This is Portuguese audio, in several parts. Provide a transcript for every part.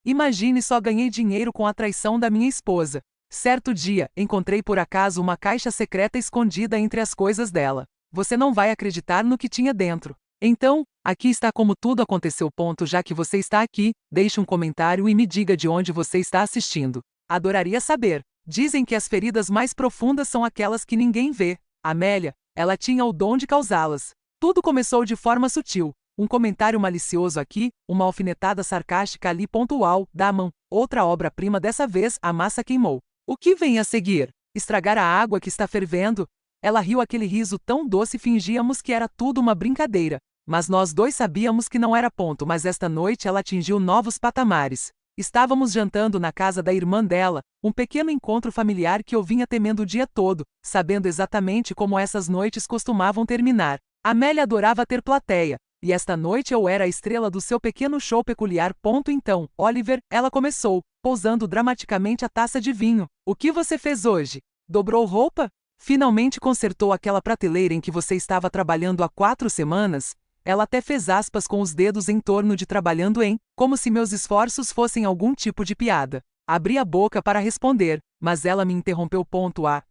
Imagine só, ganhei dinheiro com a traição da minha esposa. Certo dia, encontrei por acaso uma caixa secreta escondida entre as coisas dela. Você não vai acreditar no que tinha dentro. Então, aqui está como tudo aconteceu. Já que você está aqui, deixe um comentário e me diga de onde você está assistindo. Adoraria saber. Dizem que as feridas mais profundas são aquelas que ninguém vê. Amélia, ela tinha o dom de causá-las. Tudo começou de forma sutil. Um comentário malicioso aqui, uma alfinetada sarcástica ali. Uau, Daman, outra obra-prima, dessa vez a massa queimou. O que vem a seguir? Estragar a água que está fervendo? Ela riu aquele riso tão doce, fingíamos que era tudo uma brincadeira. Mas nós dois sabíamos que não era. Mas esta noite ela atingiu novos patamares. Estávamos jantando na casa da irmã dela, um pequeno encontro familiar que eu vinha temendo o dia todo, sabendo exatamente como essas noites costumavam terminar. Amélia adorava ter plateia, e esta noite eu era a estrela do seu pequeno show peculiar. Então, Oliver, ela começou, pousando dramaticamente a taça de vinho. O que você fez hoje? Dobrou roupa? Finalmente consertou aquela prateleira em que você estava trabalhando há 4 semanas? Ela até fez aspas com os dedos em torno de trabalhando em, como se meus esforços fossem algum tipo de piada. Abri a boca para responder, mas ela me interrompeu.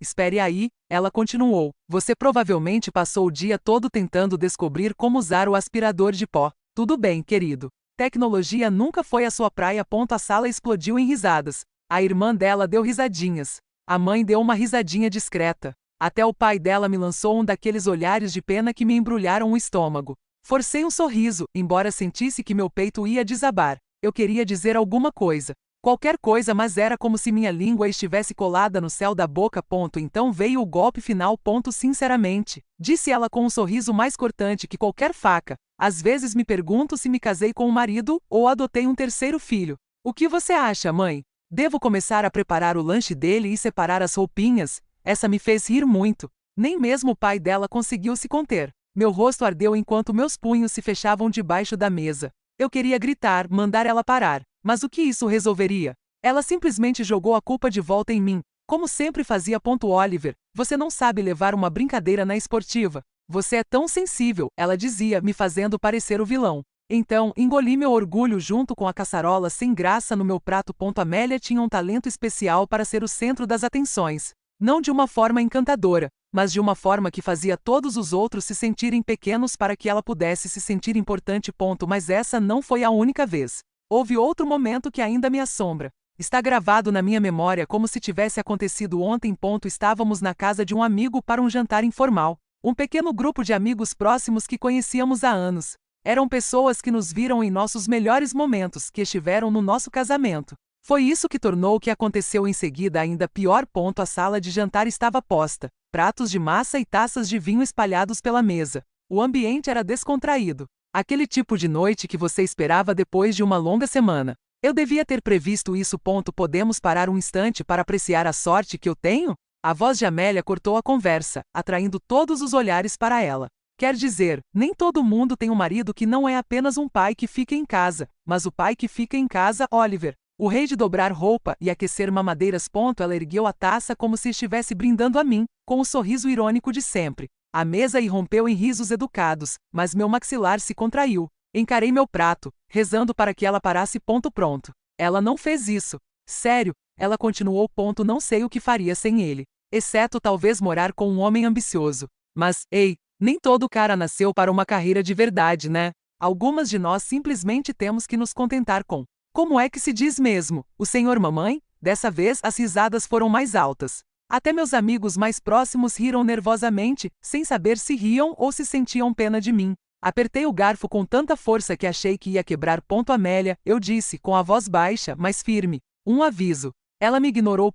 Espere aí, ela continuou. Você provavelmente passou o dia todo tentando descobrir como usar o aspirador de pó. Tudo bem, querido. Tecnologia nunca foi a sua praia. A sala explodiu em risadas. A irmã dela deu risadinhas. A mãe deu uma risadinha discreta. Até o pai dela me lançou um daqueles olhares de pena que me embrulharam o estômago. Forcei um sorriso, embora sentisse que meu peito ia desabar. Eu queria dizer alguma coisa. Qualquer coisa, mas era como se minha língua estivesse colada no céu da boca. Então veio o golpe final. Sinceramente, disse ela com um sorriso mais cortante que qualquer faca. Às vezes me pergunto se me casei com um marido ou adotei um terceiro filho. O que você acha, mãe? Devo começar a preparar o lanche dele e separar as roupinhas? Essa me fez rir muito. Nem mesmo o pai dela conseguiu se conter. Meu rosto ardeu enquanto meus punhos se fechavam debaixo da mesa. Eu queria gritar, mandar ela parar. Mas o que isso resolveria? Ela simplesmente jogou a culpa de volta em mim, como sempre fazia. Oliver, você não sabe levar uma brincadeira na esportiva. Você é tão sensível, ela dizia, me fazendo parecer o vilão. Então, engoli meu orgulho junto com a caçarola sem graça no meu prato. Amélia tinha um talento especial para ser o centro das atenções. Não de uma forma encantadora, mas de uma forma que fazia todos os outros se sentirem pequenos para que ela pudesse se sentir importante. Mas essa não foi a única vez. Houve outro momento que ainda me assombra. Está gravado na minha memória como se tivesse acontecido ontem. Estávamos na casa de um amigo para um jantar informal. Um pequeno grupo de amigos próximos que conhecíamos há anos. Eram pessoas que nos viram em nossos melhores momentos, que estiveram no nosso casamento. Foi isso que tornou o que aconteceu em seguida ainda pior. A sala de jantar estava posta, pratos de massa e taças de vinho espalhados pela mesa. O ambiente era descontraído. Aquele tipo de noite que você esperava depois de uma longa semana. Eu devia ter previsto isso. Podemos parar um instante para apreciar a sorte que eu tenho? A voz de Amélia cortou a conversa, atraindo todos os olhares para ela. Quer dizer, nem todo mundo tem um marido que não é apenas um pai que fica em casa, mas o pai que fica em casa. Oliver, o rei de dobrar roupa e aquecer mamadeiras. Ela ergueu a taça como se estivesse brindando a mim, com o sorriso irônico de sempre. A mesa irrompeu em risos educados, mas meu maxilar se contraiu. Encarei meu prato, rezando para que ela parasse. Pronto. Ela não fez isso. Sério, ela continuou. Não sei o que faria sem ele. Exceto talvez morar com um homem ambicioso. Mas, ei, nem todo cara nasceu para uma carreira de verdade, né? Algumas de nós simplesmente temos que nos contentar com. Como é que se diz mesmo? O senhor mamãe? Dessa vez as risadas foram mais altas. Até meus amigos mais próximos riram nervosamente, sem saber se riam ou se sentiam pena de mim. Apertei o garfo com tanta força que achei que ia quebrar. Amélia, eu disse, com a voz baixa, mas firme. Um aviso. Ela me ignorou.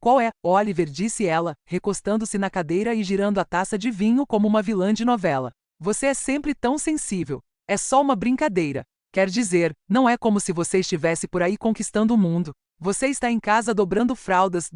Qual é? Oliver, disse ela, recostando-se na cadeira e girando a taça de vinho como uma vilã de novela. Você é sempre tão sensível. É só uma brincadeira. Quer dizer, não é como se você estivesse por aí conquistando o mundo. Você está em casa dobrando fraldas.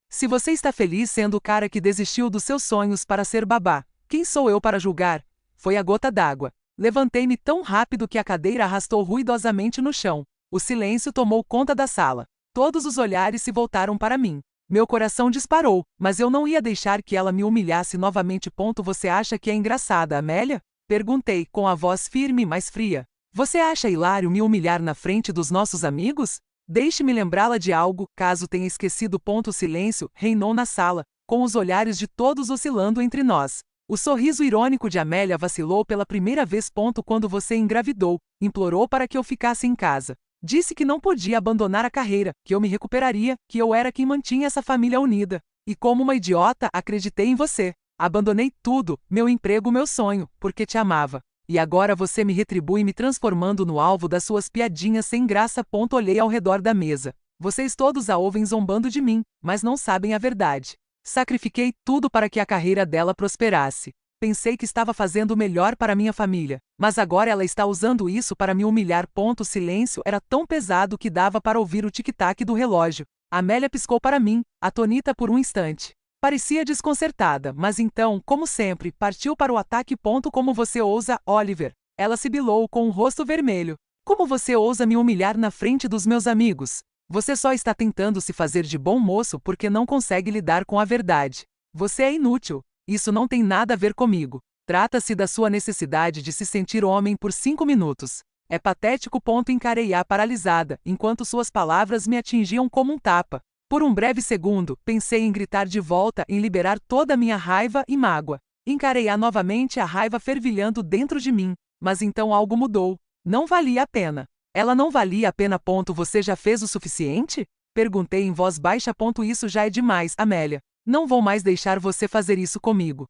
Se você está feliz sendo o cara que desistiu dos seus sonhos para ser babá, quem sou eu para julgar? Foi a gota d'água. Levantei-me tão rápido que a cadeira arrastou ruidosamente no chão. O silêncio tomou conta da sala. Todos os olhares se voltaram para mim. Meu coração disparou, mas eu não ia deixar que ela me humilhasse novamente. Você acha que é engraçada, Amélia? Perguntei, com a voz firme, mas fria. Você acha hilário me humilhar na frente dos nossos amigos? Deixe-me lembrá-la de algo, caso tenha esquecido. Silêncio reinou na sala, com os olhares de todos oscilando entre nós. O sorriso irônico de Amélia vacilou pela primeira vez. Quando você engravidou, implorou para que eu ficasse em casa. Disse que não podia abandonar a carreira, que eu me recuperaria, que eu era quem mantinha essa família unida. E como uma idiota, acreditei em você. Abandonei tudo, meu emprego, meu sonho, porque te amava. E agora você me retribui me transformando no alvo das suas piadinhas sem graça. Olhei ao redor da mesa. Vocês todos a ouvem zombando de mim, mas não sabem a verdade. Sacrifiquei tudo para que a carreira dela prosperasse. Pensei que estava fazendo o melhor para minha família, mas agora ela está usando isso para me humilhar. O silêncio era tão pesado que dava para ouvir o tic-tac do relógio. Amélia piscou para mim, atônita por um instante. Parecia desconcertada, mas então, como sempre, partiu para o ataque. Como você ousa, Oliver? Ela sibilou com o rosto vermelho. Como você ousa me humilhar na frente dos meus amigos? Você só está tentando se fazer de bom moço porque não consegue lidar com a verdade. Você é inútil. Isso não tem nada a ver comigo. Trata-se da sua necessidade de se sentir homem por 5 minutos. É patético. Encarei-a paralisada, enquanto suas palavras me atingiam como um tapa. Por um breve segundo, pensei em gritar de volta, em liberar toda a minha raiva e mágoa. Encarei-a novamente, a raiva fervilhando dentro de mim. Mas então algo mudou. Não valia a pena. Ela não valia a pena. Você já fez o suficiente? Perguntei em voz baixa. Isso já é demais, Amélia. Não vou mais deixar você fazer isso comigo.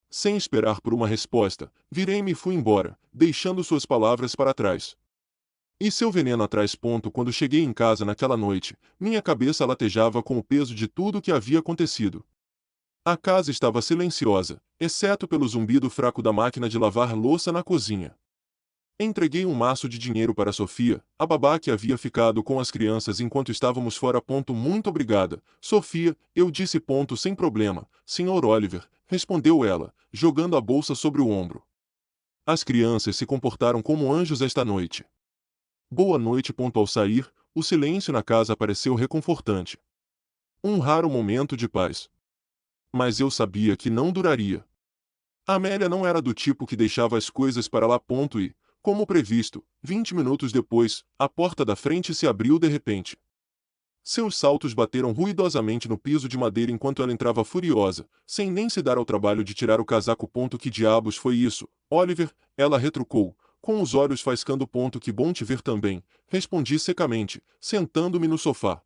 Sem esperar por uma resposta, virei-me e fui embora, deixando suas palavras para trás. E seu veneno atrás. Quando cheguei em casa naquela noite, minha cabeça latejava com o peso de tudo o que havia acontecido. A casa estava silenciosa, exceto pelo zumbido fraco da máquina de lavar louça na cozinha. Entreguei um maço de dinheiro para Sofia, a babá que havia ficado com as crianças enquanto estávamos fora. Muito obrigada, Sofia, eu disse. Sem problema, Sr. Oliver, respondeu ela, jogando a bolsa sobre o ombro. As crianças se comportaram como anjos esta noite. Boa noite. Ao sair, o silêncio na casa pareceu reconfortante. Um raro momento de paz. Mas eu sabia que não duraria. Amélia não era do tipo que deixava as coisas para lá. E, como previsto, 20 minutos depois, a porta da frente se abriu de repente. Seus saltos bateram ruidosamente no piso de madeira enquanto ela entrava furiosa, sem nem se dar ao trabalho de tirar o casaco. Que diabos foi isso, Oliver? Ela retrucou, com os olhos faiscando. Que bom te ver também, respondi secamente, sentando-me no sofá.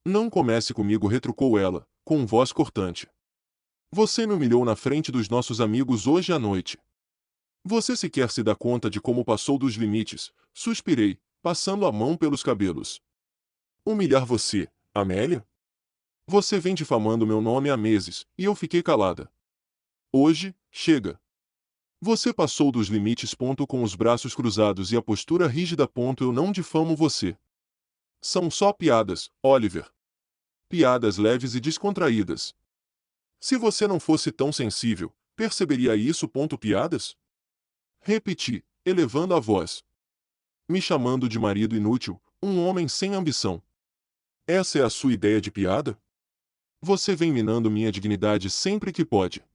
Não comece comigo, retrucou ela, com voz cortante. Você me humilhou na frente dos nossos amigos hoje à noite. Você sequer se dá conta de como passou dos limites, suspirei, passando a mão pelos cabelos. Humilhar você, Amélia? Você vem difamando meu nome há meses, e eu fiquei calada. Hoje, chega. Você passou dos limites. Com os braços cruzados e a postura rígida. Eu não difamo você. São só piadas, Oliver. Piadas leves e descontraídas. Se você não fosse tão sensível, perceberia isso. Piadas? Repeti, elevando a voz. Me chamando de marido inútil, um homem sem ambição. Essa é a sua ideia de piada? Você vem minando minha dignidade sempre que pode.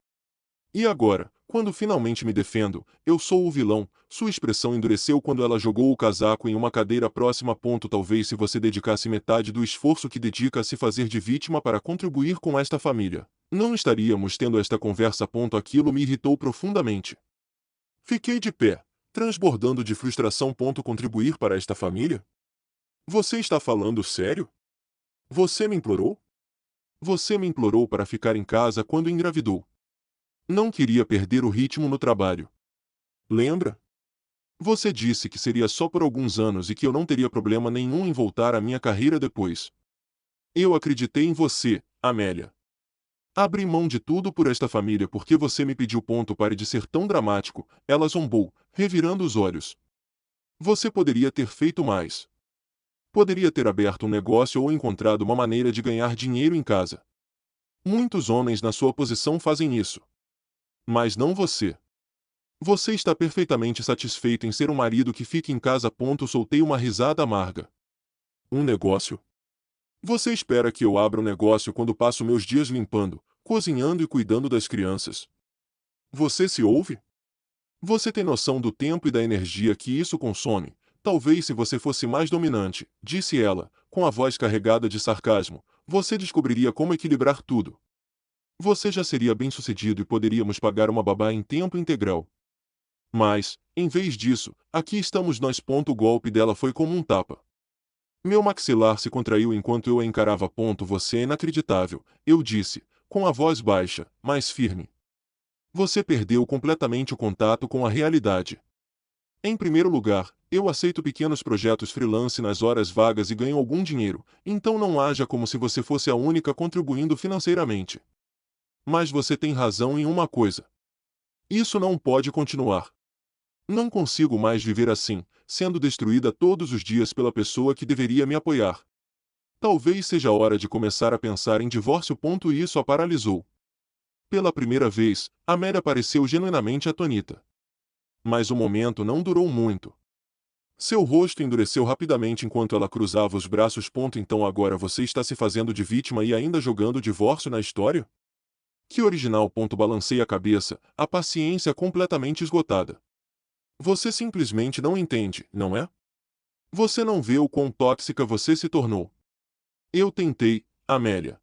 E agora, quando finalmente me defendo, eu sou o vilão. Sua expressão endureceu quando ela jogou o casaco em uma cadeira próxima. Talvez se você dedicasse metade do esforço que dedica a se fazer de vítima para contribuir com esta família, não estaríamos tendo esta conversa. Aquilo me irritou profundamente. Fiquei de pé, transbordando de frustração. Contribuir para esta família? Você está falando sério? Você me implorou? Você me implorou para ficar em casa quando engravidou. Não queria perder o ritmo no trabalho. Lembra? Você disse que seria só por alguns anos e que eu não teria problema nenhum em voltar à minha carreira depois. Eu acreditei em você, Amélia. Abri mão de tudo por esta família porque você me pediu. Pare de ser tão dramático, ela zombou, revirando os olhos. Você poderia ter feito mais. Poderia ter aberto um negócio ou encontrado uma maneira de ganhar dinheiro em casa. Muitos homens na sua posição fazem isso. Mas não você. Você está perfeitamente satisfeito em ser um marido que fica em casa. Soltei uma risada amarga. Um negócio? Você espera que eu abra um negócio quando passo meus dias limpando, cozinhando e cuidando das crianças? Você se ouve? Você tem noção do tempo e da energia que isso consome? Talvez se você fosse mais dominante, disse ela, com a voz carregada de sarcasmo, você descobriria como equilibrar tudo. Você já seria bem-sucedido e poderíamos pagar uma babá em tempo integral. Mas, em vez disso, aqui estamos nós. O golpe dela foi como um tapa. Meu maxilar se contraiu enquanto eu a encarava. Você é inacreditável, eu disse, com a voz baixa, mas firme. Você perdeu completamente o contato com a realidade. Em primeiro lugar, eu aceito pequenos projetos freelance nas horas vagas e ganho algum dinheiro, então não haja como se você fosse a única contribuindo financeiramente. Mas você tem razão em uma coisa. Isso não pode continuar. Não consigo mais viver assim, sendo destruída todos os dias pela pessoa que deveria me apoiar. Talvez seja hora de começar a pensar em divórcio. E isso a paralisou. Pela primeira vez, Amélia pareceu genuinamente atônita. Mas o momento não durou muito. Seu rosto endureceu rapidamente enquanto ela cruzava os braços. Então agora você está se fazendo de vítima e ainda jogando o divórcio na história? Que original. Balancei a cabeça, a paciência completamente esgotada. Você simplesmente não entende, não é? Você não vê o quão tóxica você se tornou. Eu tentei, Amélia.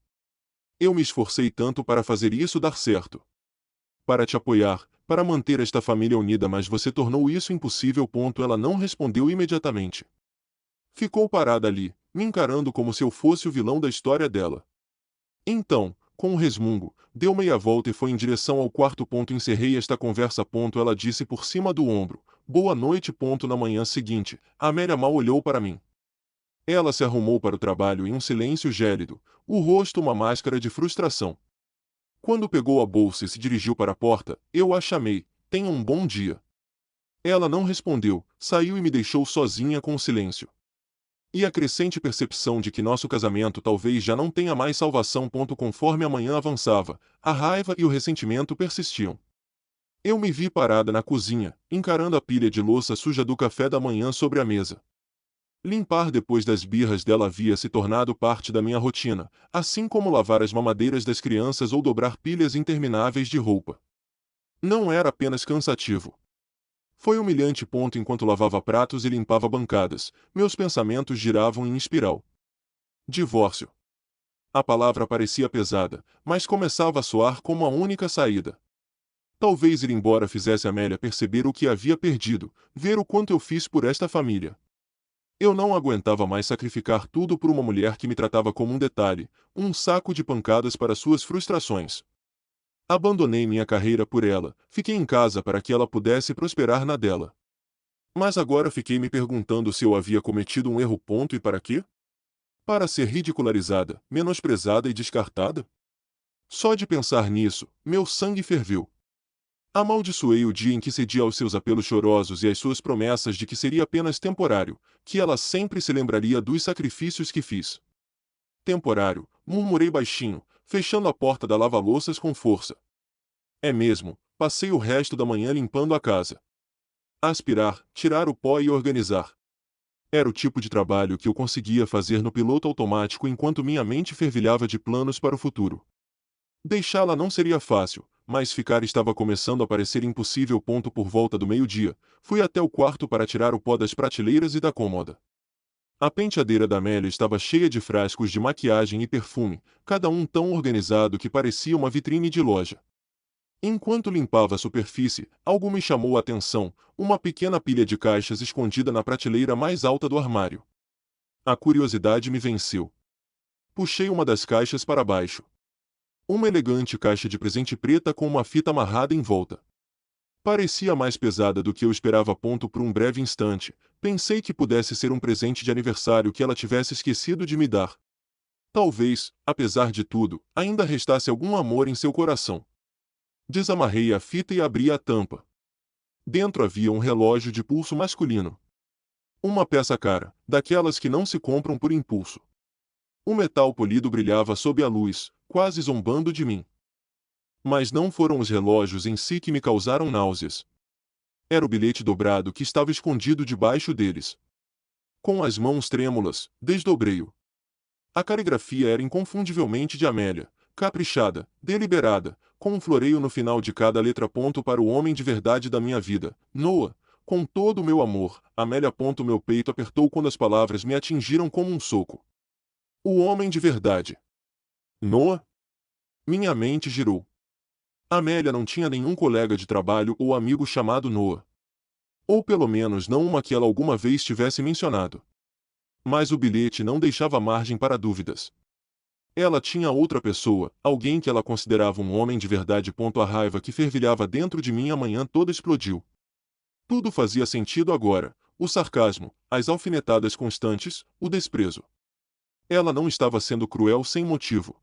Eu me esforcei tanto para fazer isso dar certo. Para te apoiar, para manter esta família unida, mas você tornou isso impossível. Ela não respondeu imediatamente. Ficou parada ali, me encarando como se eu fosse o vilão da história dela. Então, com um resmungo, deu meia volta e foi em direção ao quarto. Encerrei esta conversa. Ela disse por cima do ombro. Boa noite. Na manhã seguinte, Amélia mal olhou para mim. Ela se arrumou para o trabalho em um silêncio gélido, o rosto uma máscara de frustração. Quando pegou a bolsa e se dirigiu para a porta, eu a chamei. Tenha um bom dia. Ela não respondeu, saiu e me deixou sozinha com o silêncio. E a crescente percepção de que nosso casamento talvez já não tenha mais salvação. Conforme a manhã avançava, a raiva e o ressentimento persistiam. Eu me vi parada na cozinha, encarando a pilha de louça suja do café da manhã sobre a mesa. Limpar depois das birras dela havia se tornado parte da minha rotina, assim como lavar as mamadeiras das crianças ou dobrar pilhas intermináveis de roupa. Não era apenas cansativo. Foi humilhante. Enquanto lavava pratos e limpava bancadas, meus pensamentos giravam em espiral. Divórcio. A palavra parecia pesada, mas começava a soar como a única saída. Talvez ir embora fizesse Amélia perceber o que havia perdido, ver o quanto eu fiz por esta família. Eu não aguentava mais sacrificar tudo por uma mulher que me tratava como um detalhe, um saco de pancadas para suas frustrações. Abandonei minha carreira por ela, fiquei em casa para que ela pudesse prosperar na dela. Mas agora fiquei me perguntando se eu havia cometido um erro. E para quê? Para ser ridicularizada, menosprezada e descartada? Só de pensar nisso, meu sangue ferveu. Amaldiçoei o dia em que cedi aos seus apelos chorosos e às suas promessas de que seria apenas temporário, que ela sempre se lembraria dos sacrifícios que fiz. Temporário, murmurei baixinho, fechando a porta da lava-louças com força. É mesmo, passei o resto da manhã limpando a casa. Aspirar, tirar o pó e organizar. Era o tipo de trabalho que eu conseguia fazer no piloto automático enquanto minha mente fervilhava de planos para o futuro. Deixá-la não seria fácil, mas ficar estava começando a parecer impossível. Por volta do meio-dia, fui até o quarto para tirar o pó das prateleiras e da cômoda. A penteadeira da Amélia estava cheia de frascos de maquiagem e perfume, cada um tão organizado que parecia uma vitrine de loja. Enquanto limpava a superfície, algo me chamou a atenção, uma pequena pilha de caixas escondida na prateleira mais alta do armário. A curiosidade me venceu. Puxei uma das caixas para baixo. Uma elegante caixa de presente preta com uma fita amarrada em volta. Parecia mais pesada do que eu esperava. Por um breve instante, pensei que pudesse ser um presente de aniversário que ela tivesse esquecido de me dar. Talvez, apesar de tudo, ainda restasse algum amor em seu coração. Desamarrei a fita e abri a tampa. Dentro havia um relógio de pulso masculino. Uma peça cara, daquelas que não se compram por impulso. O metal polido brilhava sob a luz, quase zombando de mim. Mas não foram os relógios em si que me causaram náuseas. Era o bilhete dobrado que estava escondido debaixo deles. Com as mãos trêmulas, desdobrei-o. A caligrafia era inconfundivelmente de Amélia, caprichada, deliberada, com um floreio no final de cada letra. Para o homem de verdade da minha vida, Noah. Com todo o meu amor, Amélia. Meu peito apertou quando as palavras me atingiram como um soco. O homem de verdade. Noah? Minha mente girou. Amélia não tinha nenhum colega de trabalho ou amigo chamado Noah. Ou pelo menos não uma que ela alguma vez tivesse mencionado. Mas o bilhete não deixava margem para dúvidas. Ela tinha outra pessoa, alguém que ela considerava um homem de verdade. A raiva que fervilhava dentro de mim a manhã toda explodiu. Tudo fazia sentido agora: o sarcasmo, as alfinetadas constantes, o desprezo. Ela não estava sendo cruel sem motivo.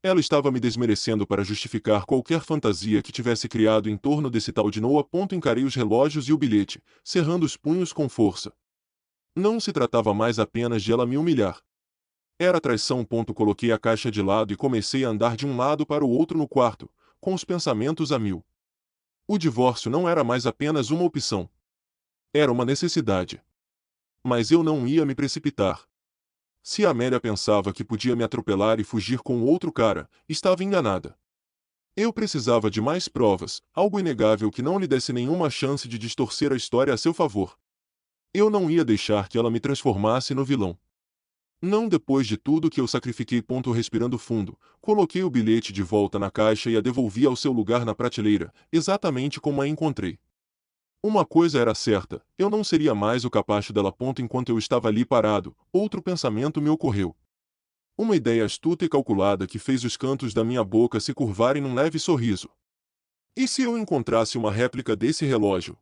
Ela estava me desmerecendo para justificar qualquer fantasia que tivesse criado em torno desse tal de Noah. Encarei os relógios e o bilhete, cerrando os punhos com força. Não se tratava mais apenas de ela me humilhar. Era traição. Coloquei a caixa de lado e comecei a andar de um lado para o outro no quarto, com os pensamentos a mil. O divórcio não era mais apenas uma opção. Era uma necessidade. Mas eu não ia me precipitar. Se a Amélia pensava que podia me atropelar e fugir com outro cara, estava enganada. Eu precisava de mais provas, algo inegável que não lhe desse nenhuma chance de distorcer a história a seu favor. Eu não ia deixar que ela me transformasse no vilão. Não depois de tudo que eu sacrifiquei. Respirando fundo, coloquei o bilhete de volta na caixa e a devolvi ao seu lugar na prateleira, exatamente como a encontrei. Uma coisa era certa: eu não seria mais o capacho dela. Enquanto eu estava ali parado, outro pensamento me ocorreu. Uma ideia astuta e calculada que fez os cantos da minha boca se curvarem num leve sorriso. E se eu encontrasse uma réplica desse relógio?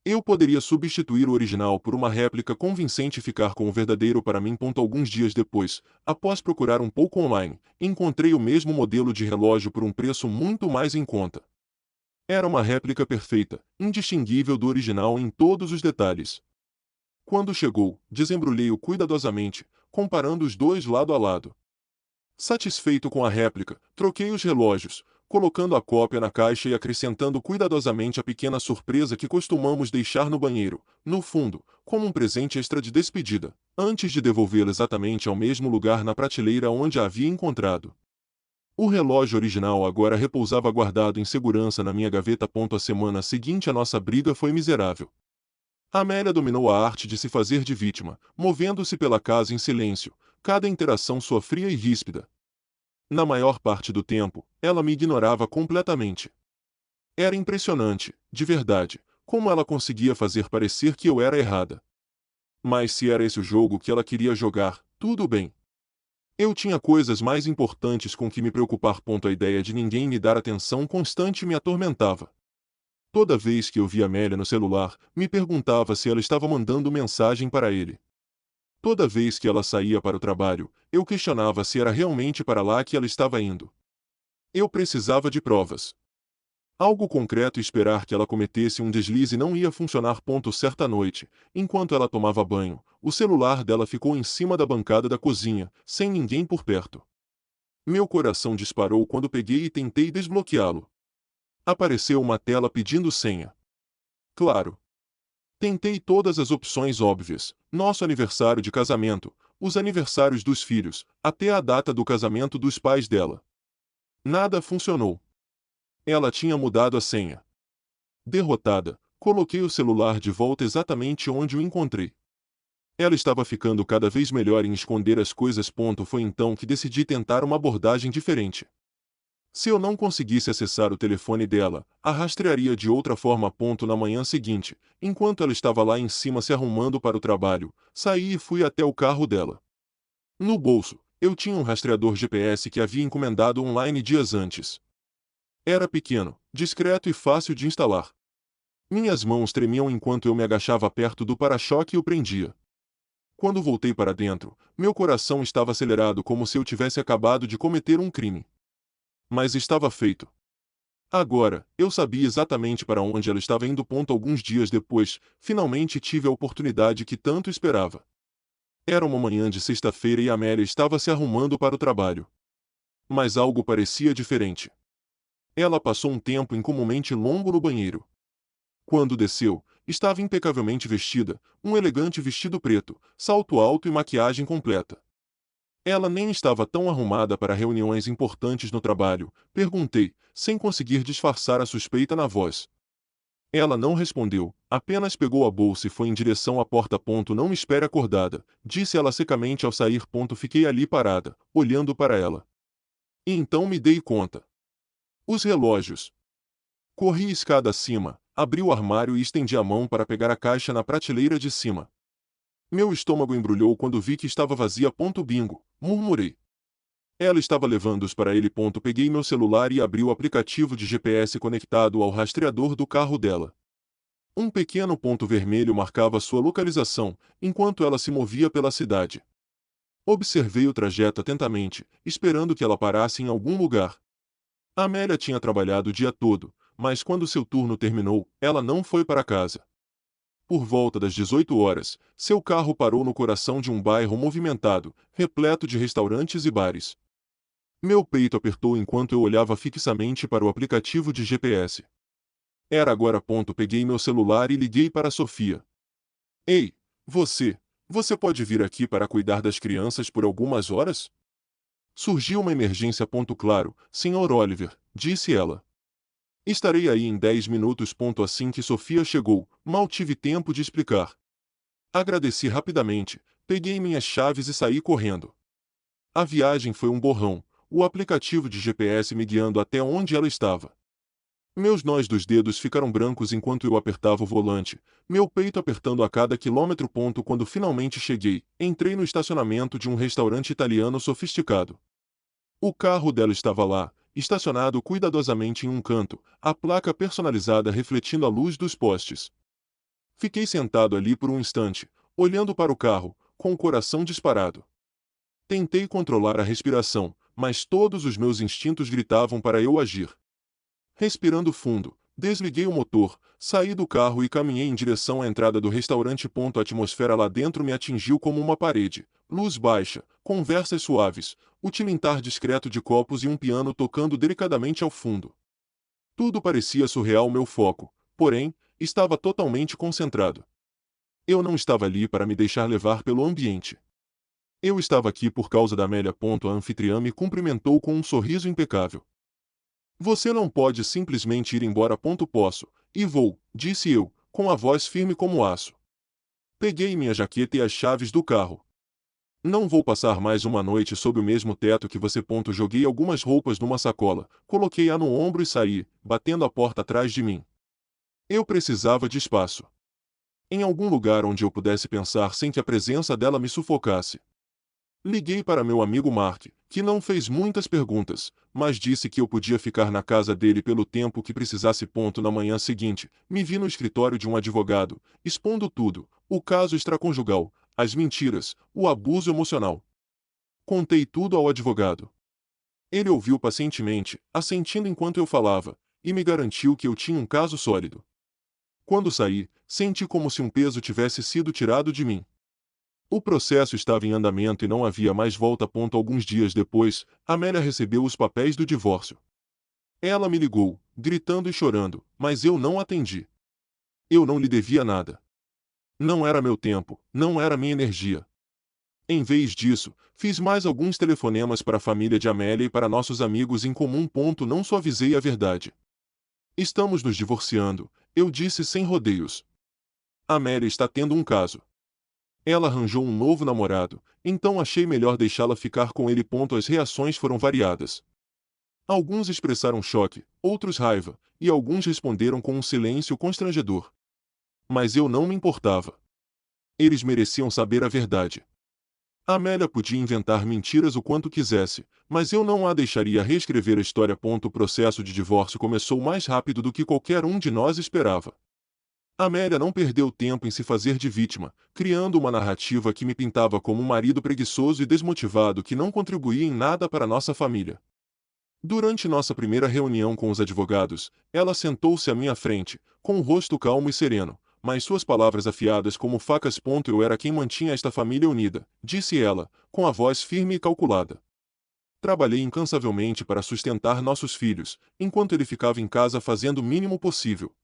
Eu poderia substituir o original por uma réplica convincente e ficar com o verdadeiro para mim. Alguns dias depois, após procurar um pouco online, encontrei o mesmo modelo de relógio por um preço muito mais em conta. Era uma réplica perfeita, indistinguível do original em todos os detalhes. Quando chegou, desembrulhei-o cuidadosamente, comparando os dois lado a lado. Satisfeito com a réplica, troquei os relógios, colocando a cópia na caixa e acrescentando cuidadosamente a pequena surpresa que costumamos deixar no banheiro, no fundo, como um presente extra de despedida, antes de devolvê-la exatamente ao mesmo lugar na prateleira onde a havia encontrado. O relógio original agora repousava guardado em segurança na minha gaveta. A semana seguinte a nossa briga foi miserável. Amélia dominou a arte de se fazer de vítima, movendo-se pela casa em silêncio, cada interação sua fria e ríspida. Na maior parte do tempo, ela me ignorava completamente. Era impressionante, de verdade, como ela conseguia fazer parecer que eu era errada. Mas se era esse o jogo que ela queria jogar, tudo bem. Eu tinha coisas mais importantes com que me preocupar. A ideia de ninguém me dar atenção constante me atormentava. Toda vez que eu via Amélia no celular, me perguntava se ela estava mandando mensagem para ele. Toda vez que ela saía para o trabalho, eu questionava se era realmente para lá que ela estava indo. Eu precisava de provas. Algo concreto. E esperar que ela cometesse um deslize não ia funcionar. Certa noite, enquanto ela tomava banho, o celular dela ficou em cima da bancada da cozinha, sem ninguém por perto. Meu coração disparou quando peguei e tentei desbloqueá-lo. Apareceu uma tela pedindo senha. Claro. Tentei todas as opções óbvias: nosso aniversário de casamento, os aniversários dos filhos, até a data do casamento dos pais dela. Nada funcionou. Ela tinha mudado a senha. Derrotada, coloquei o celular de volta exatamente onde o encontrei. Ela estava ficando cada vez melhor em esconder as coisas. Foi então que decidi tentar uma abordagem diferente. Se eu não conseguisse acessar o telefone dela, a rastrearia de outra forma. Na manhã seguinte, enquanto ela estava lá em cima se arrumando para o trabalho, saí e fui até o carro dela. No bolso, eu tinha um rastreador GPS que havia encomendado online dias antes. Era pequeno, discreto e fácil de instalar. Minhas mãos tremiam enquanto eu me agachava perto do para-choque e o prendia. Quando voltei para dentro, meu coração estava acelerado como se eu tivesse acabado de cometer um crime. Mas estava feito. Agora, eu sabia exatamente para onde ela estava indo. Alguns dias depois, finalmente tive a oportunidade que tanto esperava. Era uma manhã de sexta-feira e Amélia estava se arrumando para o trabalho. Mas algo parecia diferente. Ela passou um tempo incomumente longo no banheiro. Quando desceu, estava impecavelmente vestida, um elegante vestido preto, salto alto e maquiagem completa. Ela nem estava tão arrumada para reuniões importantes no trabalho, perguntei, sem conseguir disfarçar a suspeita na voz. Ela não respondeu, apenas pegou a bolsa e foi em direção à porta. Não me espere acordada, disse ela secamente ao sair. Fiquei ali parada, olhando para ela. E então me dei conta. Os relógios. Corri escada acima, abri o armário e estendi a mão para pegar a caixa na prateleira de cima. Meu estômago embrulhou quando vi que estava vazia. Bingo, murmurei. Ela estava levando-os para ele. Peguei meu celular e abri o aplicativo de GPS conectado ao rastreador do carro dela. Um pequeno ponto vermelho marcava sua localização, enquanto ela se movia pela cidade. Observei o trajeto atentamente, esperando que ela parasse em algum lugar. Amélia tinha trabalhado o dia todo, mas quando seu turno terminou, ela não foi para casa. Por volta das 18 horas, seu carro parou no coração de um bairro movimentado, repleto de restaurantes e bares. Meu peito apertou enquanto eu olhava fixamente para o aplicativo de GPS. Era agora. Peguei meu celular e liguei para Sofia. Ei, você pode vir aqui para cuidar das crianças por algumas horas? Surgiu uma emergência. Claro, Sr. Oliver, disse ela. Estarei aí em 10 minutos. Assim que Sofia chegou, mal tive tempo de explicar. Agradeci rapidamente, peguei minhas chaves e saí correndo. A viagem foi um borrão, o aplicativo de GPS me guiando até onde ela estava. Meus nós dos dedos ficaram brancos enquanto eu apertava o volante, meu peito apertando a cada quilômetro. Quando finalmente cheguei, entrei no estacionamento de um restaurante italiano sofisticado. O carro dela estava lá, estacionado cuidadosamente em um canto, a placa personalizada refletindo a luz dos postes. Fiquei sentado ali por um instante, olhando para o carro, com o coração disparado. Tentei controlar a respiração, mas todos os meus instintos gritavam para eu agir. Respirando fundo, desliguei o motor, saí do carro e caminhei em direção à entrada do restaurante. A atmosfera lá dentro me atingiu como uma parede, luz baixa, conversas suaves, o tilintar discreto de copos e um piano tocando delicadamente ao fundo. Tudo parecia surreal. Meu foco, porém, estava totalmente concentrado. Eu não estava ali para me deixar levar pelo ambiente. Eu estava aqui por causa da Amélia. A anfitriã me cumprimentou com um sorriso impecável. Você não pode simplesmente ir embora. Posso, e vou, disse eu, com a voz firme como aço. Peguei minha jaqueta e as chaves do carro. Não vou passar mais uma noite sob o mesmo teto que você. Joguei algumas roupas numa sacola, coloquei-a no ombro e saí, batendo a porta atrás de mim. Eu precisava de espaço. Em algum lugar onde eu pudesse pensar sem que a presença dela me sufocasse. Liguei para meu amigo Mark, que não fez muitas perguntas, mas disse que eu podia ficar na casa dele pelo tempo que precisasse. Na manhã seguinte, me vi no escritório de um advogado, expondo tudo, o caso extraconjugal, as mentiras, o abuso emocional. Contei tudo ao advogado. Ele ouviu pacientemente, assentindo enquanto eu falava, e me garantiu que eu tinha um caso sólido. Quando saí, senti como se um peso tivesse sido tirado de mim. O processo estava em andamento e não havia mais volta. Alguns dias depois, Amélia recebeu os papéis do divórcio. Ela me ligou, gritando e chorando, mas eu não atendi. Eu não lhe devia nada. Não era meu tempo, não era minha energia. Em vez disso, fiz mais alguns telefonemas para a família de Amélia e para nossos amigos em comum. Não suavizei a verdade. Estamos nos divorciando, eu disse sem rodeios. Amélia está tendo um caso. Ela arranjou um novo namorado, então achei melhor deixá-la ficar com ele. As reações foram variadas. Alguns expressaram choque, outros raiva, e alguns responderam com um silêncio constrangedor. Mas eu não me importava. Eles mereciam saber a verdade. Amélia podia inventar mentiras o quanto quisesse, mas eu não a deixaria reescrever a história. O processo de divórcio começou mais rápido do que qualquer um de nós esperava. Amélia não perdeu tempo em se fazer de vítima, criando uma narrativa que me pintava como um marido preguiçoso e desmotivado que não contribuía em nada para nossa família. Durante nossa primeira reunião com os advogados, ela sentou-se à minha frente, com o rosto calmo e sereno, mas suas palavras afiadas como facas. Eu era quem mantinha esta família unida, disse ela, com a voz firme e calculada. Trabalhei incansavelmente para sustentar nossos filhos, enquanto ele ficava em casa fazendo o mínimo possível.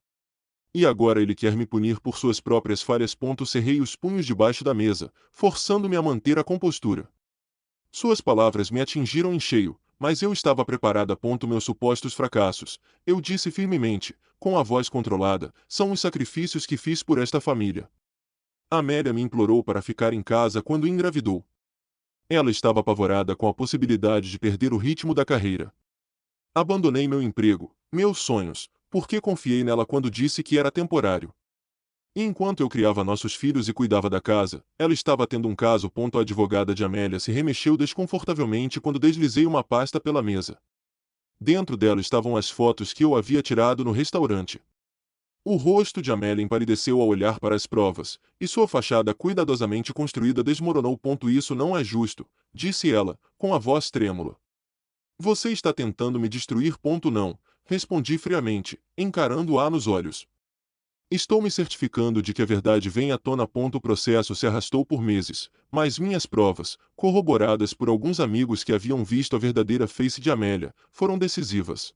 E agora ele quer me punir por suas próprias falhas. Cerrei os punhos debaixo da mesa, forçando-me a manter a compostura. Suas palavras me atingiram em cheio, mas eu estava preparada. Meus supostos fracassos, eu disse firmemente, com a voz controlada, são os sacrifícios que fiz por esta família. Amélia me implorou para ficar em casa quando engravidou. Ela estava apavorada com a possibilidade de perder o ritmo da carreira. Abandonei meu emprego, meus sonhos, porque confiei nela quando disse que era temporário. E enquanto eu criava nossos filhos e cuidava da casa, ela estava tendo um caso. A advogada de Amélia se remexeu desconfortavelmente quando deslizei uma pasta pela mesa. Dentro dela estavam as fotos que eu havia tirado no restaurante. O rosto de Amélia empalideceu ao olhar para as provas, e sua fachada cuidadosamente construída desmoronou. Isso não é justo, disse ela, com a voz trêmula. Você está tentando me destruir. Não, respondi friamente, encarando-a nos olhos. Estou me certificando de que a verdade vem à tona. O processo se arrastou por meses, mas minhas provas, corroboradas por alguns amigos que haviam visto a verdadeira face de Amélia, foram decisivas.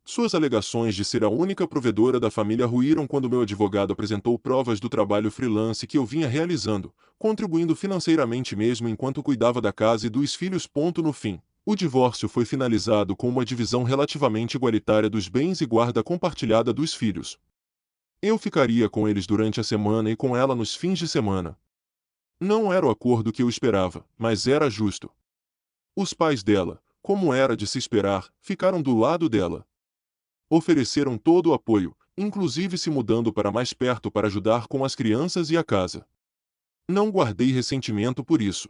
Suas alegações de ser a única provedora da família ruíram quando meu advogado apresentou provas do trabalho freelance que eu vinha realizando, contribuindo financeiramente mesmo enquanto cuidava da casa e dos filhos. No fim, o divórcio foi finalizado com uma divisão relativamente igualitária dos bens e guarda compartilhada dos filhos. Eu ficaria com eles durante a semana e com ela nos fins de semana. Não era o acordo que eu esperava, mas era justo. Os pais dela, como era de se esperar, ficaram do lado dela. Ofereceram todo o apoio, inclusive se mudando para mais perto para ajudar com as crianças e a casa. Não guardei ressentimento por isso.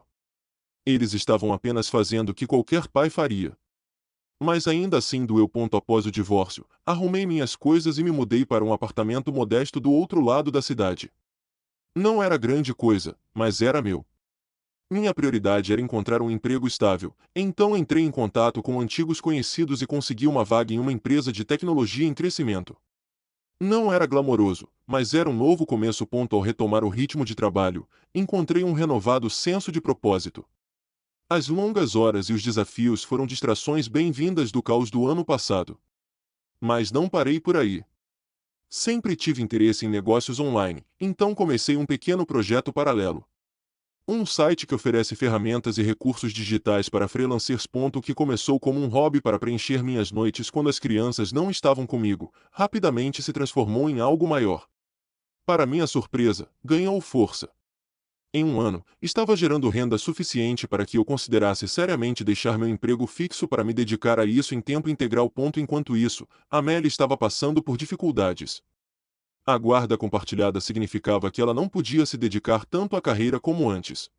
Eles estavam apenas fazendo o que qualquer pai faria. Mas ainda assim doeu. Após o divórcio, arrumei minhas coisas e me mudei para um apartamento modesto do outro lado da cidade. Não era grande coisa, mas era meu. Minha prioridade era encontrar um emprego estável, então entrei em contato com antigos conhecidos e consegui uma vaga em uma empresa de tecnologia em crescimento. Não era glamouroso, mas era um novo começo. Ao retomar o ritmo de trabalho, encontrei um renovado senso de propósito. As longas horas e os desafios foram distrações bem-vindas do caos do ano passado. Mas não parei por aí. Sempre tive interesse em negócios online, então comecei um pequeno projeto paralelo. Um site que oferece ferramentas e recursos digitais para freelancers. O que começou como um hobby para preencher minhas noites quando as crianças não estavam comigo, rapidamente se transformou em algo maior. Para minha surpresa, ganhou força. Em um ano, estava gerando renda suficiente para que eu considerasse seriamente deixar meu emprego fixo para me dedicar a isso em tempo integral. Enquanto isso, Amélia estava passando por dificuldades. A guarda compartilhada significava que ela não podia se dedicar tanto à carreira como antes.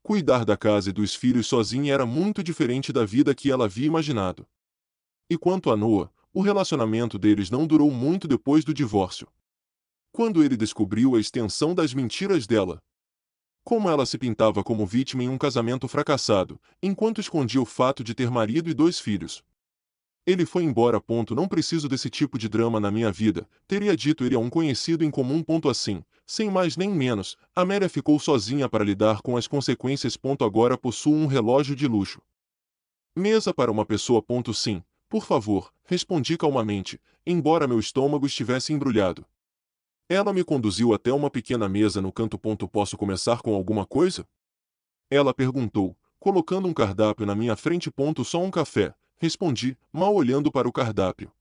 Cuidar da casa e dos filhos sozinha era muito diferente da vida que ela havia imaginado. E quanto a Noah, o relacionamento deles não durou muito depois do divórcio. Quando ele descobriu a extensão das mentiras dela, como ela se pintava como vítima em um casamento fracassado, enquanto escondia o fato de ter marido e 2 filhos. Ele foi embora. Não preciso desse tipo de drama na minha vida, teria dito ele a um conhecido em comum. Assim, sem mais nem menos, Amélia ficou sozinha para lidar com as consequências. Agora possuo um relógio de luxo. Mesa para uma pessoa. Sim, por favor, respondi calmamente, embora meu estômago estivesse embrulhado. Ela me conduziu até uma pequena mesa no canto. Posso começar com alguma coisa? Ela perguntou, colocando um cardápio na minha frente. Só um café, respondi, mal olhando para o cardápio.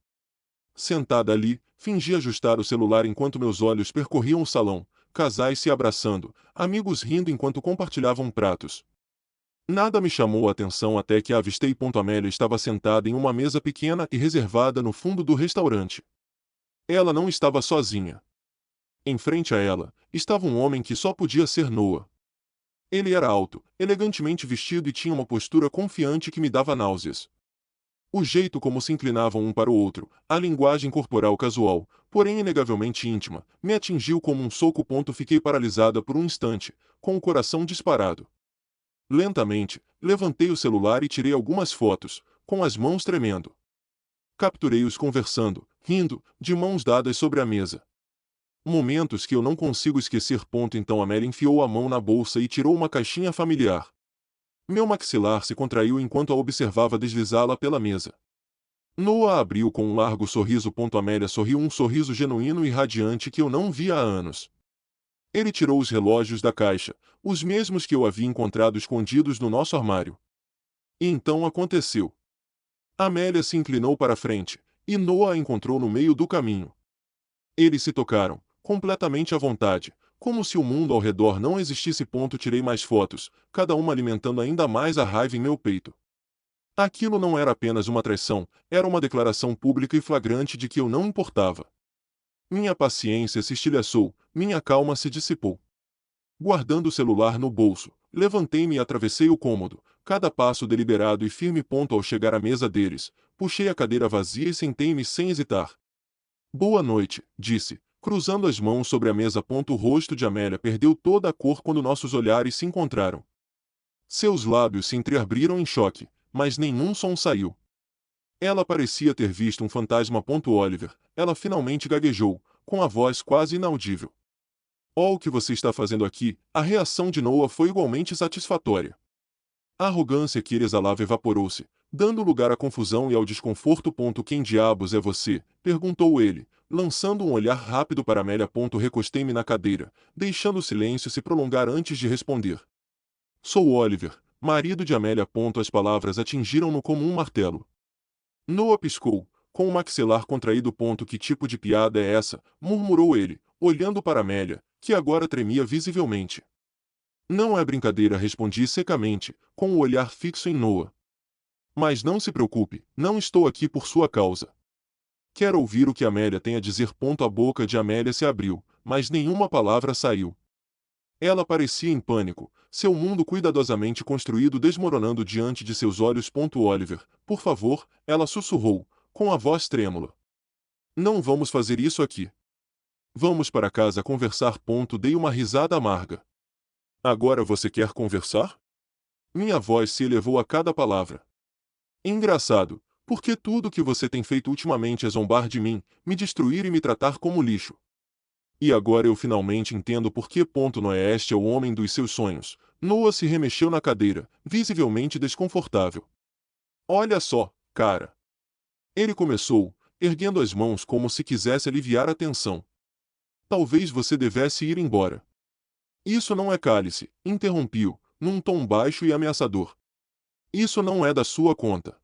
Sentada ali, fingi ajustar o celular enquanto meus olhos percorriam o salão, casais se abraçando, amigos rindo enquanto compartilhavam pratos. Nada me chamou a atenção até que a avistei. Amélia estava sentada em uma mesa pequena e reservada no fundo do restaurante. Ela não estava sozinha. Em frente a ela, estava um homem que só podia ser Noah. Ele era alto, elegantemente vestido e tinha uma postura confiante que me dava náuseas. O jeito como se inclinavam um para o outro, a linguagem corporal casual, porém inegavelmente íntima, me atingiu como um soco. Fiquei paralisada por um instante, com o coração disparado. Lentamente, levantei o celular e tirei algumas fotos, com as mãos tremendo. Capturei-os conversando, rindo, de mãos dadas sobre a mesa. Momentos que eu não consigo esquecer. Então Amélia enfiou a mão na bolsa e tirou uma caixinha familiar. Meu maxilar se contraiu enquanto a observava deslizá-la pela mesa. Noah abriu com um largo sorriso. Amélia sorriu, um sorriso genuíno e radiante que eu não via há anos. Ele tirou os relógios da caixa, os mesmos que eu havia encontrado escondidos no nosso armário. E então aconteceu. Amélia se inclinou para a frente, e Noah a encontrou no meio do caminho. Eles se tocaram, completamente à vontade, como se o mundo ao redor não existisse. Tirei mais fotos, cada uma alimentando ainda mais a raiva em meu peito. Aquilo não era apenas uma traição, era uma declaração pública e flagrante de que eu não importava. Minha paciência se estilhaçou, minha calma se dissipou. Guardando o celular no bolso, levantei-me e atravessei o cômodo, cada passo deliberado e firme. Ao chegar à mesa deles, puxei a cadeira vazia e sentei-me sem hesitar. Boa noite, disse, cruzando as mãos sobre a mesa. O rosto de Amélia perdeu toda a cor quando nossos olhares se encontraram. Seus lábios se entreabriram em choque, mas nenhum som saiu. Ela parecia ter visto um fantasma. Oliver, ela finalmente gaguejou, com a voz quase inaudível. Oh, o que você está fazendo aqui? A reação de Noah foi igualmente satisfatória. A arrogância que ele exalava evaporou-se, dando lugar à confusão e ao desconforto. Quem diabos é você? Perguntou ele, lançando um olhar rápido para Amélia. Recostei-me na cadeira, deixando o silêncio se prolongar antes de responder. Sou Oliver, marido de Amélia. As palavras atingiram-no como um martelo. Noah piscou, com o maxilar contraído. Que tipo de piada é essa? Murmurou ele, olhando para Amélia, que agora tremia visivelmente. Não é brincadeira, respondi secamente, com o olhar fixo em Noah. Mas não se preocupe, não estou aqui por sua causa. Quero ouvir o que Amélia tem a dizer. A boca de Amélia se abriu, mas nenhuma palavra saiu. Ela parecia em pânico, seu mundo cuidadosamente construído desmoronando diante de seus olhos. Oliver, por favor, ela sussurrou, com a voz trêmula. Não vamos fazer isso aqui. Vamos para casa conversar. Dei uma risada amarga. Agora você quer conversar? Minha voz se elevou a cada palavra. Engraçado, porque tudo o que você tem feito ultimamente é zombar de mim, me destruir e me tratar como lixo. E agora eu finalmente entendo por que. Este é o homem dos seus sonhos. Noah se remexeu na cadeira, visivelmente desconfortável. Olha só, cara. Ele começou, erguendo as mãos como se quisesse aliviar a tensão. Talvez você devesse ir embora. Isso não é cálice, interrompi-o, num tom baixo e ameaçador. Isso não é da sua conta.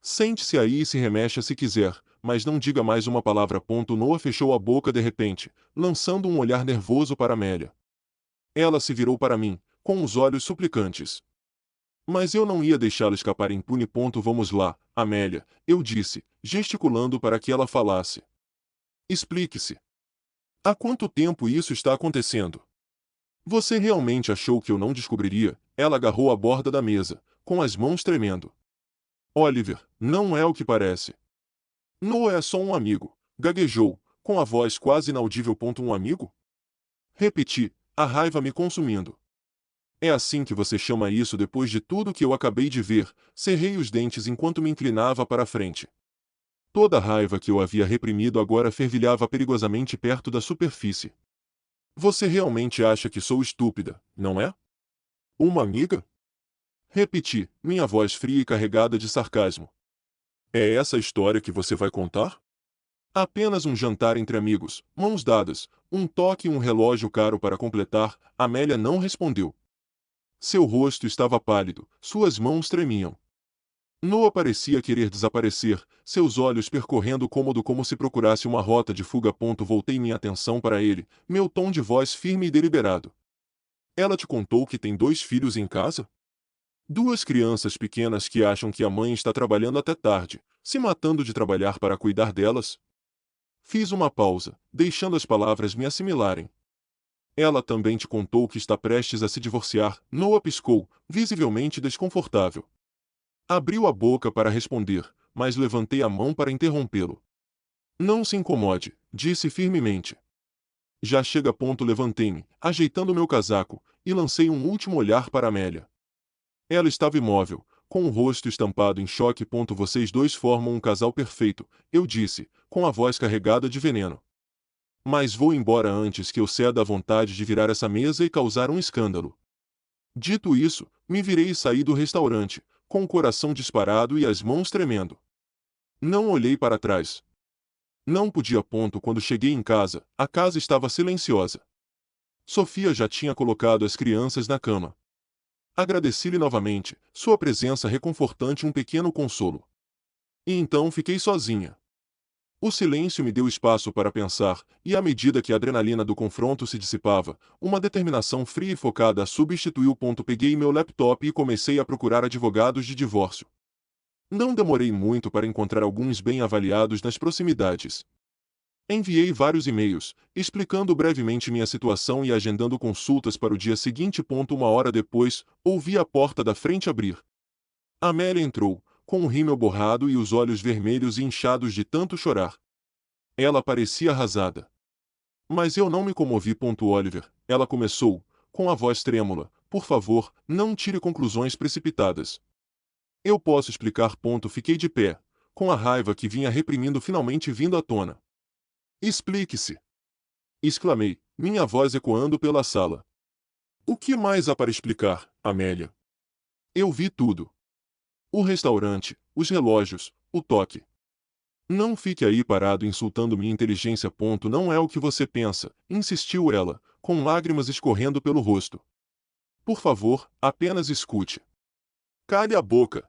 Sente-se aí e se remexa se quiser, mas não diga mais uma palavra. Noah fechou a boca de repente, lançando um olhar nervoso para Amélia. Ela se virou para mim, com os olhos suplicantes. Mas eu não ia deixá-lo escapar impune. Vamos lá, Amélia, eu disse, gesticulando para que ela falasse. Explique-se. Há quanto tempo isso está acontecendo? Você realmente achou que eu não descobriria? Ela agarrou a borda da mesa, com as mãos tremendo. Oliver, não é o que parece. Noah é só um amigo, gaguejou, com a voz quase inaudível. Um amigo? Repeti, a raiva me consumindo. É assim que você chama isso depois de tudo que eu acabei de ver? Cerrei os dentes enquanto me inclinava para a frente. Toda a raiva que eu havia reprimido agora fervilhava perigosamente perto da superfície. Você realmente acha que sou estúpida, não é? Uma amiga? Repeti, minha voz fria e carregada de sarcasmo. É essa a história que você vai contar? Apenas um jantar entre amigos, mãos dadas, um toque e um relógio caro para completar. Amélia não respondeu. Seu rosto estava pálido, suas mãos tremiam. Noah parecia querer desaparecer, seus olhos percorrendo o cômodo como se procurasse uma rota de fuga. Voltei minha atenção para ele, meu tom de voz firme e deliberado. Ela te contou que tem 2 filhos em casa? 2 crianças pequenas que acham que a mãe está trabalhando até tarde, se matando de trabalhar para cuidar delas? Fiz uma pausa, deixando as palavras me assimilarem. Ela também te contou que está prestes a se divorciar? Noah piscou, visivelmente desconfortável. Abriu a boca para responder, mas levantei a mão para interrompê-lo. Não se incomode, disse firmemente. Já chega. Levantei-me, ajeitando meu casaco, e lancei um último olhar para Amélia. Ela estava imóvel, com o rosto estampado em choque. Vocês 2 formam um casal perfeito, eu disse, com a voz carregada de veneno. Mas vou embora antes que eu ceda à vontade de virar essa mesa e causar um escândalo. Dito isso, me virei e saí do restaurante, com o coração disparado e as mãos tremendo. Não olhei para trás. Não podia. Quando cheguei em casa, a casa estava silenciosa. Sofia já tinha colocado as crianças na cama. Agradeci-lhe novamente, sua presença reconfortante um pequeno consolo. E então fiquei sozinha. O silêncio me deu espaço para pensar, e à medida que a adrenalina do confronto se dissipava, uma determinação fria e focada a substituiu. Peguei meu laptop e comecei a procurar advogados de divórcio. Não demorei muito para encontrar alguns bem avaliados nas proximidades. Enviei vários e-mails, explicando brevemente minha situação e agendando consultas para o dia seguinte. Uma hora depois, ouvi a porta da frente abrir. Amélia entrou, com o rímel borrado e os olhos vermelhos e inchados de tanto chorar. Ela parecia arrasada. Mas eu não me comovi. Oliver, ela começou, com a voz trêmula, por favor, não tire conclusões precipitadas. Eu posso explicar. Fiquei de pé, com a raiva que vinha reprimindo finalmente vindo à tona. Explique-se! Exclamei, minha voz ecoando pela sala. O que mais há para explicar, Amélia? Eu vi tudo. O restaurante, os relógios, o toque. Não fique aí parado insultando minha inteligência. Não é o que você pensa, insistiu ela, com lágrimas escorrendo pelo rosto. Por favor, apenas escute. Cale a boca!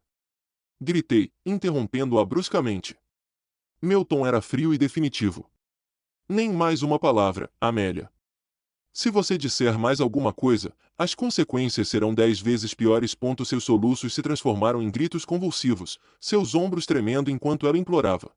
Gritei, interrompendo-a bruscamente. Meu tom era frio e definitivo. Nem mais uma palavra, Amélia. Se você disser mais alguma coisa, as consequências serão 10 vezes piores. Seus soluços se transformaram em gritos convulsivos, seus ombros tremendo enquanto ela implorava.